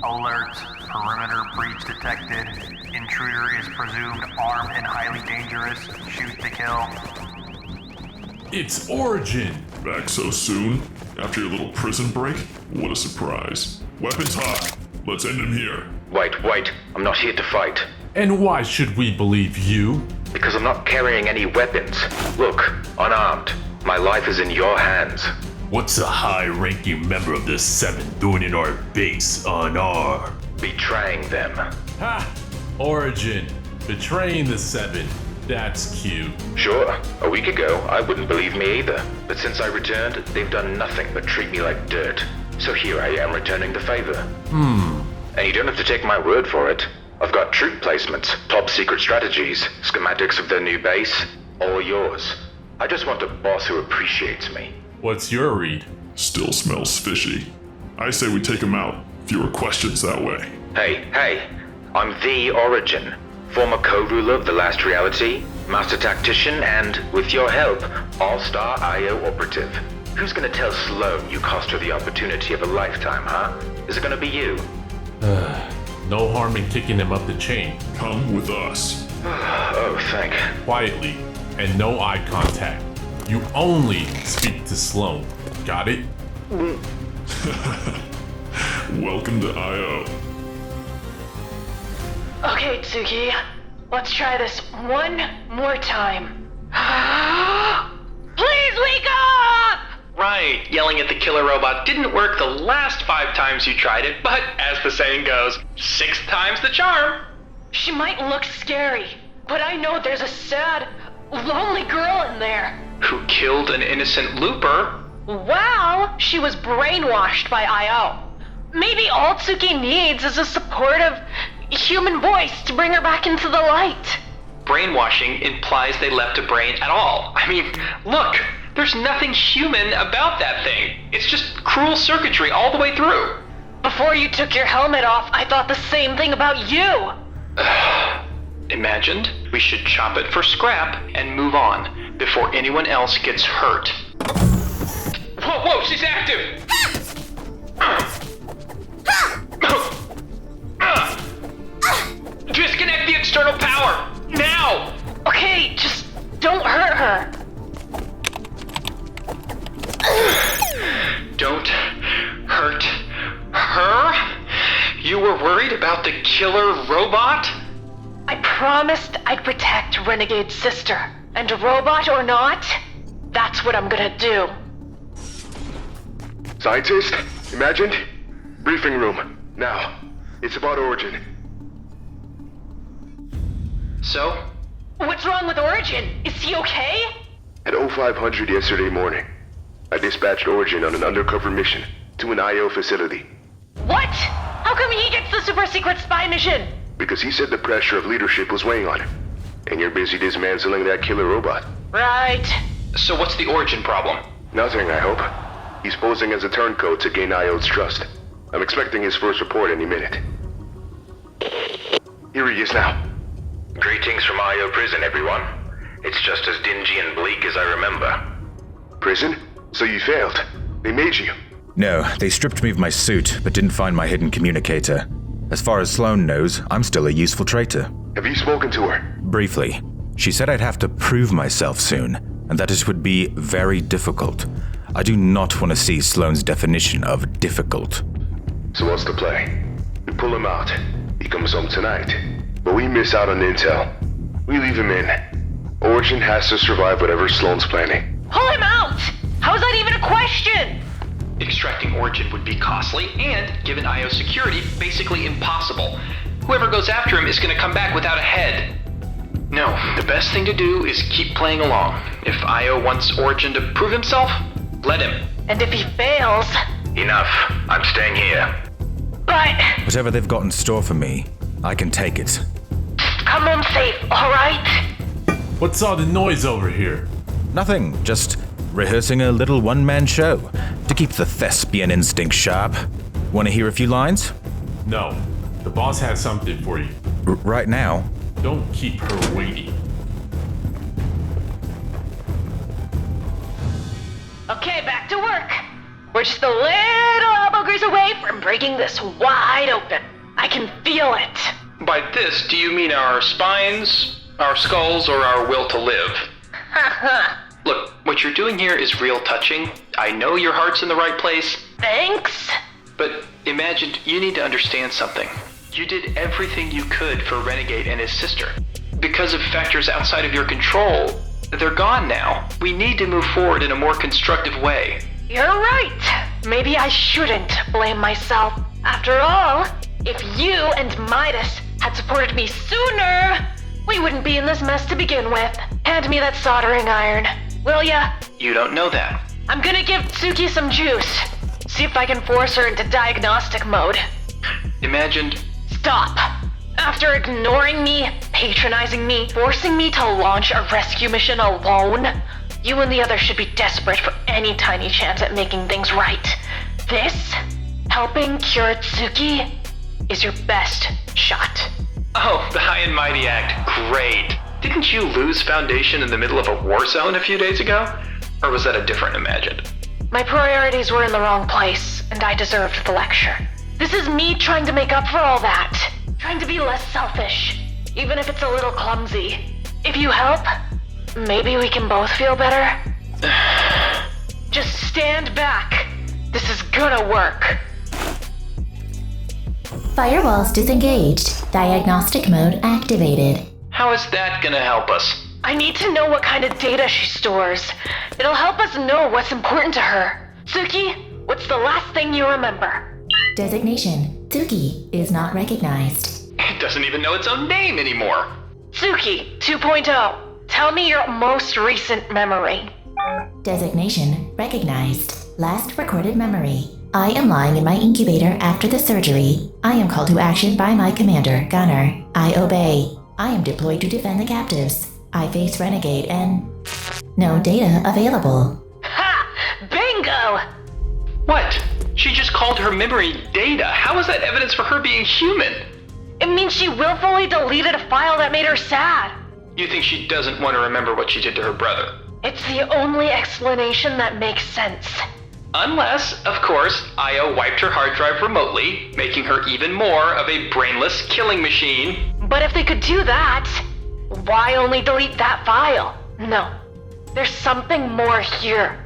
Alert. Perimeter breach detected. Intruder is presumed armed and highly dangerous. Shoot to kill. It's Origin! Back so soon? After your little prison break? What a surprise. Weapons hot. Let's end him here. Wait. I'm not here to fight. And why should we believe you? Because I'm not carrying any weapons. Look, unarmed. My life is in your hands. What's a high-ranking member of the Seven doing in our base unarmed? Betraying them. Ha! Origin. Betraying the Seven. That's cute. Sure, a week ago, I wouldn't believe me either. But since I returned, they've done nothing but treat me like dirt. So here I am returning the favor. And you don't have to take my word for it. I've got troop placements, top secret strategies, schematics of their new base, all yours. I just want a boss who appreciates me. What's your read? Still smells fishy. I say we take him out. Fewer questions that way. Hey, I'm the Origin. Former co-ruler of the last reality, master tactician, and, with your help, all-star IO operative. Who's gonna tell Slone you cost her the opportunity of a lifetime, huh? Is it gonna be you? No harm in kicking him up the chain. Come with us. Oh, thank. Quietly, and no eye contact. You only speak to Slone. Got it? Welcome to IO. Okay, Tsuki. Let's try this one more time. Please wake up! Right, yelling at the killer robot didn't work the last 5 times you tried it, but as the saying goes, 6 times the charm. She might look scary, but I know there's a sad, lonely girl in there. Who killed an innocent looper? Well, she was brainwashed by IO. Maybe all Tsuki needs is a supportive human voice to bring her back into the light. Brainwashing implies they left a brain at all. I mean, look, there's nothing human about that thing. It's just cruel circuitry all the way through. Before you took your helmet off, I thought the same thing about you. Imagined we should chop it for scrap and move on before anyone else gets hurt. Whoa, she's active! Disconnect the external power! Now! Okay, just don't hurt her. Don't hurt her? You were worried about the killer robot? I promised I'd protect Renegade's sister. And robot or not, that's what I'm gonna do. Scientist? Imagined? Briefing room. Now. It's about Origin. So? What's wrong with Origin? Is he okay? At 0500 yesterday morning, I dispatched Origin on an undercover mission to an IO facility. What? How come he gets the super secret spy mission? Because he said the pressure of leadership was weighing on him. And you're busy dismantling that killer robot. Right. So what's the Origin problem? Nothing, I hope. He's posing as a turncoat to gain IO's trust. I'm expecting his first report any minute. Here he is now. Greetings from IO prison, everyone. It's just as dingy and bleak as I remember. Prison? So you failed. They made you. No, they stripped me of my suit, but didn't find my hidden communicator. As far as Slone knows, I'm still a useful traitor. Have you spoken to her? Briefly. She said I'd have to prove myself soon, and that it would be very difficult. I do not want to see Sloane's definition of difficult. So what's the play? We pull him out. He comes home tonight. But we miss out on intel. We leave him in. Origin has to survive whatever Sloane's planning. Pull him out! How's that even a question? Extracting Origin would be costly and, given IO security, basically impossible. Whoever goes after him is going to come back without a head. No, the best thing to do is keep playing along. If IO wants Origin to prove himself, let him. And if he fails... Enough. I'm staying here. But... Whatever they've got in store for me, I can take it. Come home safe, alright? What's all the noise over here? Nothing, just rehearsing a little one-man show to keep the thespian instinct sharp. Want to hear a few lines? No. The boss has something for you. Right now? Don't keep her waiting. Okay, back to work. We're just a little elbow grease away from breaking this wide open. I can feel it. By this, do you mean our spines, our skulls, or our will to live? Look, what you're doing here is real touching. I know your heart's in the right place. Thanks. But imagine, you need to understand something. You did everything you could for Renegade and his sister. Because of factors outside of your control, they're gone now. We need to move forward in a more constructive way. You're right. Maybe I shouldn't blame myself. After all, if you and Midas had supported me sooner, we wouldn't be in this mess to begin with. Hand me that soldering iron, will ya? You don't know that. I'm gonna give Tsuki some juice. See if I can force her into diagnostic mode. Imagine... Stop! After ignoring me, patronizing me, forcing me to launch a rescue mission alone, you and the others should be desperate for any tiny chance at making things right. This, helping cure Tsuki, is your best shot. Oh, the High and Mighty Act. Great. Didn't you lose Foundation in the middle of a war zone a few days ago? Or was that a different imagined? My priorities were in the wrong place, and I deserved the lecture. This is me trying to make up for all that. Trying to be less selfish, even if it's a little clumsy. If you help, maybe we can both feel better. Just stand back. This is gonna work. Firewalls disengaged. Diagnostic mode activated. How is that gonna help us? I need to know what kind of data she stores. It'll help us know what's important to her. Tsuki, what's the last thing you remember? Designation. Tsuki is not recognized. It doesn't even know its own name anymore. Tsuki 2.0. Tell me your most recent memory. Designation recognized. Last recorded memory. I am lying in my incubator after the surgery. I am called to action by my commander, Gunner. I obey. I am deployed to defend the captives. I face Renegade and... no data available. Ha! Bingo! What? She just called her memory data. How is that evidence for her being human? It means she willfully deleted a file that made her sad. You think she doesn't want to remember what she did to her brother? It's the only explanation that makes sense. Unless, of course, Io wiped her hard drive remotely, making her even more of a brainless killing machine. But if they could do that, why only delete that file? No, there's something more here.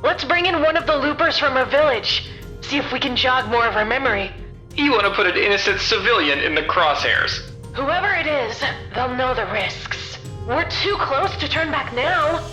Let's bring in one of the loopers from her village, see if we can jog more of her memory. You want to put an innocent civilian in the crosshairs. Whoever it is, they'll know the risks. We're too close to turn back now.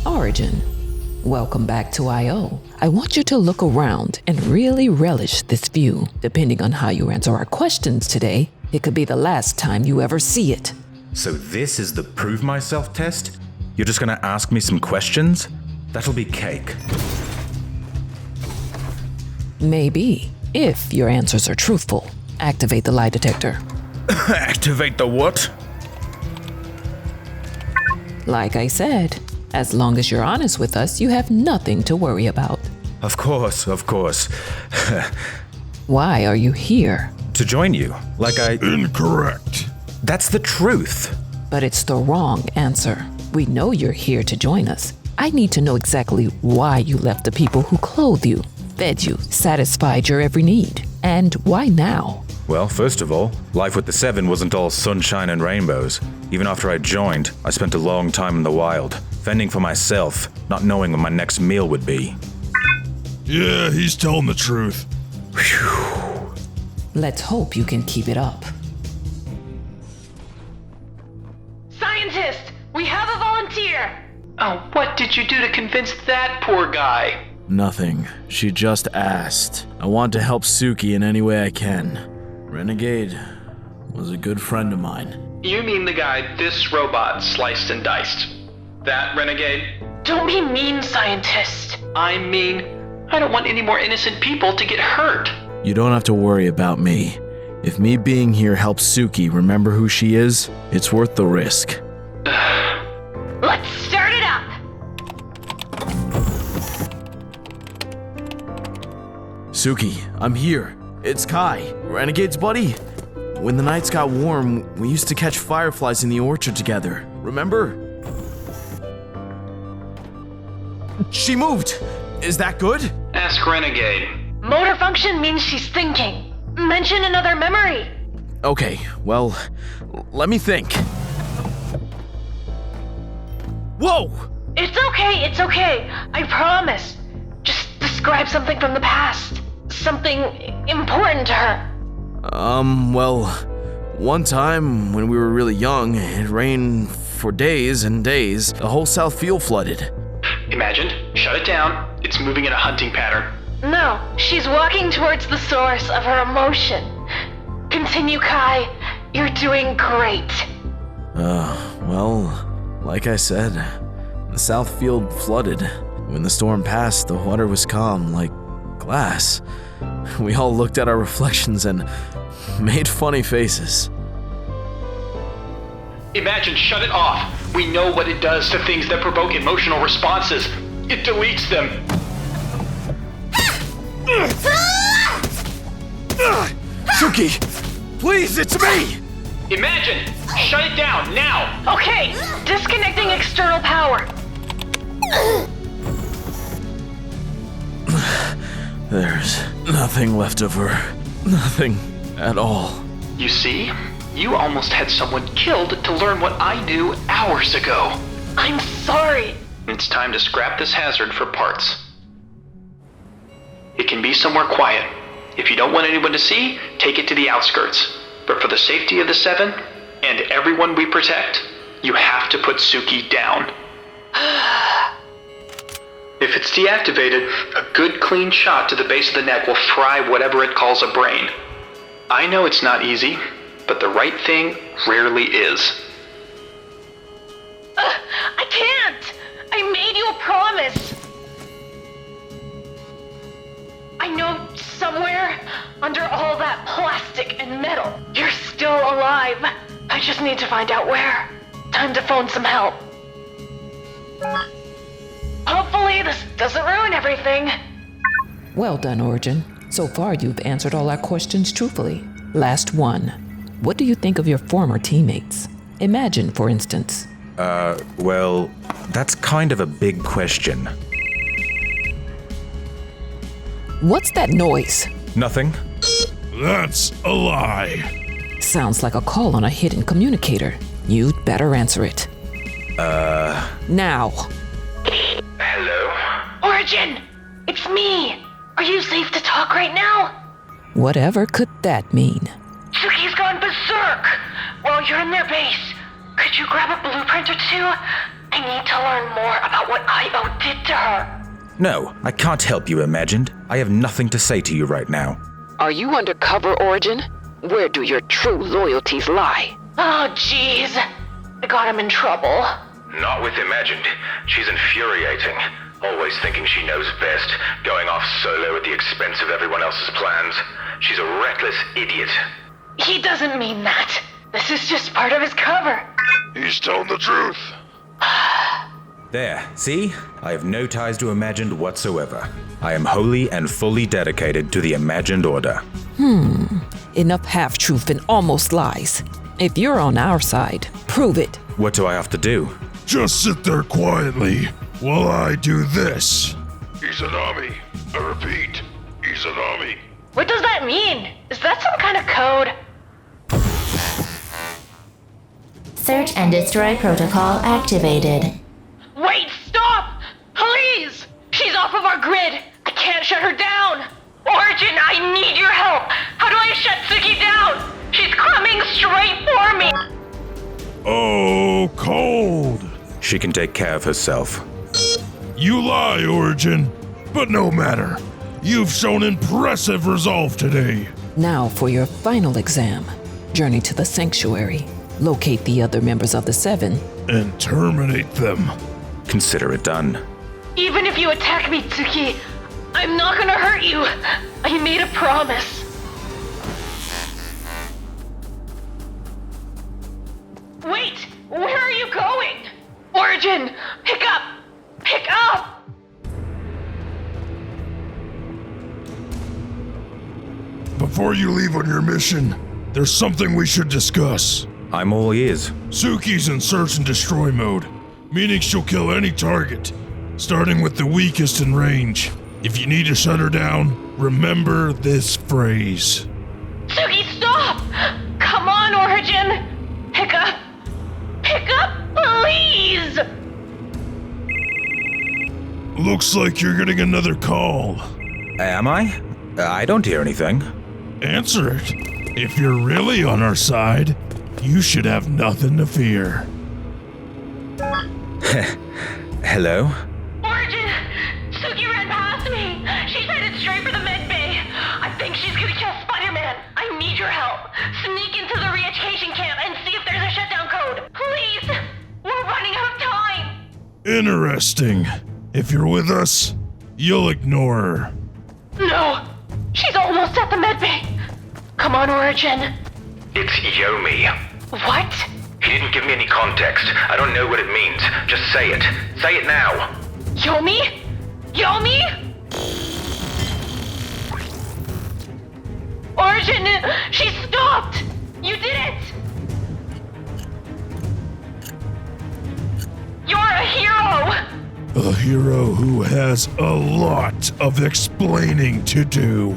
Origin, welcome back to I.O. I want you to look around and really relish this view. Depending on how you answer our questions today, it could be the last time you ever see it. So this is the prove myself test? You're just gonna ask me some questions? That'll be cake. Maybe, if your answers are truthful. Activate the lie detector. Activate the what? Like I said, as long as you're honest with us, you have nothing to worry about. Of course, of course. Why are you here? To join you, like I... Incorrect. That's the truth. But it's the wrong answer. We know you're here to join us. I need to know exactly why you left the people who clothed you, fed you, satisfied your every need. And why now? Well, first of all, life with the Seven wasn't all sunshine and rainbows. Even after I joined, I spent a long time in the wild, fending for myself, not knowing when my next meal would be. Yeah, he's telling the truth. Whew. Let's hope you can keep it up. Scientist, we have a volunteer! Oh, what did you do to convince that poor guy? Nothing. She just asked. I want to help Suki in any way I can. Renegade was a good friend of mine. You mean the guy this robot sliced and diced? That Renegade? Don't be mean, scientist. I mean, I don't want any more innocent people to get hurt. You don't have to worry about me. If me being here helps Suki remember who she is, it's worth the risk. Let's start it up! Suki, I'm here. It's Kai, Renegade's buddy. When the nights got warm, we used to catch fireflies in the orchard together. Remember? She moved! Is that good? Ask Renegade. Motor function means she's thinking. Mention another memory. Okay, well, let me think. Whoa! It's okay. I promise. Just describe something from the past. Something important to her. Well, one time when we were really young, it rained for days and days. The whole South Field flooded. Imagined. Shut it down. It's moving in a hunting pattern. No, she's walking towards the source of her emotion. Continue, Kai. You're doing great. Well, like I said, the South Field flooded. When the storm passed, the water was calm, like glass. We all looked at our reflections and made funny faces. Imagine, shut it off. We know what it does to things that provoke emotional responses. It deletes them. Suki, please, it's me! Imagine, shut it down, now! Okay, disconnecting external power. There's nothing left of her. Nothing at all. You see? You almost had someone killed to learn what I knew hours ago. I'm sorry. It's time to scrap this hazard for parts. It can be somewhere quiet. If you don't want anyone to see, take it to the outskirts. But for the safety of the Seven, and everyone we protect, you have to put Suki down. If it's deactivated, a good clean shot to the base of the neck will fry whatever it calls a brain. I know it's not easy, but the right thing rarely is. I can't! I made you a promise! I know somewhere under all that plastic and metal, you're still alive. I just need to find out where. Time to phone some help. Hopefully this doesn't ruin everything. Well done, Origin. So far, you've answered all our questions truthfully. Last one. What do you think of your former teammates? Imagine, for instance. Well, that's kind of a big question. What's that noise? Nothing. That's a lie. Sounds like a call on a hidden communicator. You'd better answer it. Now. Hello? Origin! It's me! Are you safe to talk right now? Whatever could that mean? Suki's gone berserk! While you're in their base, could you grab a blueprint or two? I need to learn more about what I.O. did to her. No, I can't help you, Imagined. I have nothing to say to you right now. Are you undercover, Origin? Where do your true loyalties lie? Oh, jeez. I got him in trouble. Not with Imagined. She's infuriating. Always thinking she knows best, going off solo at the expense of everyone else's plans. She's a reckless idiot. He doesn't mean that. This is just part of his cover. He's telling the truth. There, see? I have no ties to Imagined whatsoever. I am wholly and fully dedicated to the Imagined Order. Enough half-truth and almost lies. If you're on our side, prove it. What do I have to do? Just sit there quietly while I do this. Izanami. I repeat, Izanami. What does that mean? Is that some kind of code? Search and destroy protocol activated. Wait, stop! Please! She's off of our grid! I can't shut her down! Origin, I need your help! How do I shut Suki down? She's coming straight for me! Oh, cold. She can take care of herself. You lie, Origin. But no matter. You've shown impressive resolve today. Now for your final exam. Journey to the sanctuary. Locate the other members of the Seven. And terminate them. Consider it done. Even if you attack me, Tsuki, I'm not gonna hurt you. I made a promise. Wait! Where are you going? Origin! Pick up! Pick up! Before you leave on your mission, there's something we should discuss. I'm all ears. Suki's in search and destroy mode, meaning she'll kill any target. starting with the weakest in range. If you need to shut her down, remember this phrase. Suki, stop! Come on, Origin! Pick up! Pick up, please! Looks like you're getting another call. Am I? I don't hear anything. Answer it. If you're really on our side, you should have nothing to fear. Hello? Origin! Suki ran past me! She's headed straight for the med bay! I think she's gonna kill Spider-Man! I need your help! Sneak into the re-education camp and see if there's a shutdown code! Please! We're running out of time! Interesting. If you're with us, you'll ignore her. No! She's almost at the med bay! Come on, Origin! It's Yomi. What? He didn't give me any context. I don't know what it means. Just say it. Say it now. Yomi? Yomi? Origin, she stopped! You did it! You're a hero! A hero who has a lot of explaining to do.